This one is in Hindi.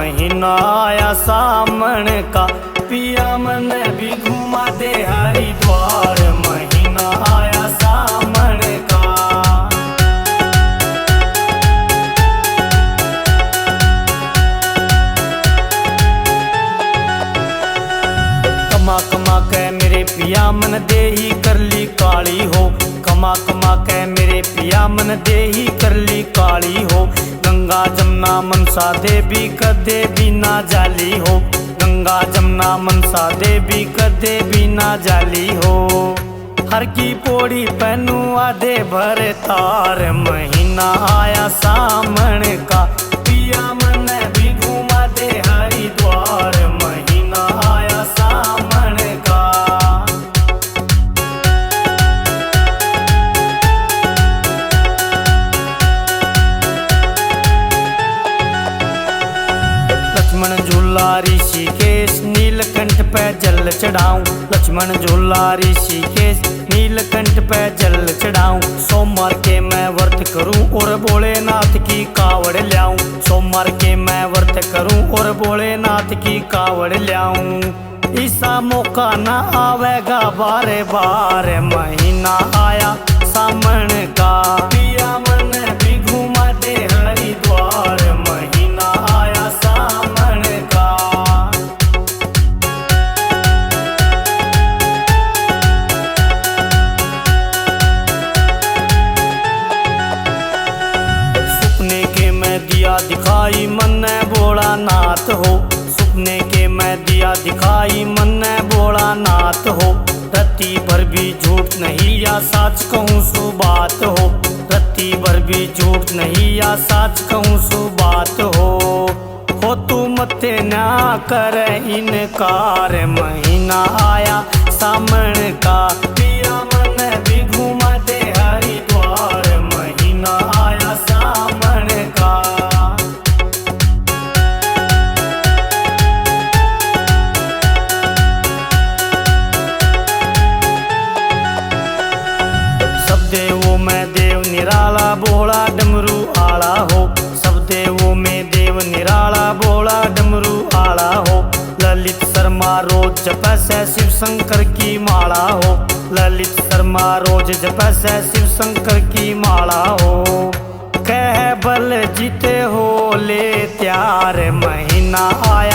महीना आया सामण का, पिया मन भी घुमा दे हरिद्वार। महीना आया सामण का। कमा कमा के मेरे पिया मन दे ही कर ली काली हो। कमा कमा के मेरे पिया मन दे ही कर ली काली हो। गंगा जमुना मनसा देवी कदे भी ना जाली हो। गंगा जमुना मनसा देवी कदे भी ना जाली हो। हर की पौड़ी पहनू आधे भर तार। महीना आया सामण का, पिया मन भी घुमा दे हरिद्वार। महीना आया सामण का। लक्ष्मण झूला ऋषिकेश नीलकंठ पे जल चढ़ाऊं। लक्ष्मण झूला ऋषिकेश नीलकंठ पे जल चढ़ाऊं। सोमवार के मैं व्रत करूं और भोलेनाथ की कावड़ ल्याऊं। सोमवार के मैं व्रत करूं और भोलेनाथ की कावड़ ल्याऊं। ऐसा मौका ना आवेगा बारे बार। महीना आया सामण का, पिया मन भी घुमा दे हरिद्वार। महीना आया सामण का। सपने के मैं दिया दिखाई मन भोला नाथ हो। सपने के मैं दिया दिखाई मन भोला नाथ हो। रत्ती भर भी झूठ नहीं या सच कहूँ सो बात हो। रत्ती भर भी झूठ नहीं या सच कहूँ सो बात हो तू मते ना कर इनकार। महीना आया सामण का, पिया मन भी घुमा दे हरिद्वार। महीना आया सामण का। सब देवों में देव निराला भोला डमरू आला हो। सब देवों में देव निराला भोला डमरू आला हो। ललित शर्मा रोज जपै शिव शंकर की माला हो। ललित शर्मा रोज जपै शिव शंकर की माला हो। कह बल जीते हो ले त्यार। महीना आया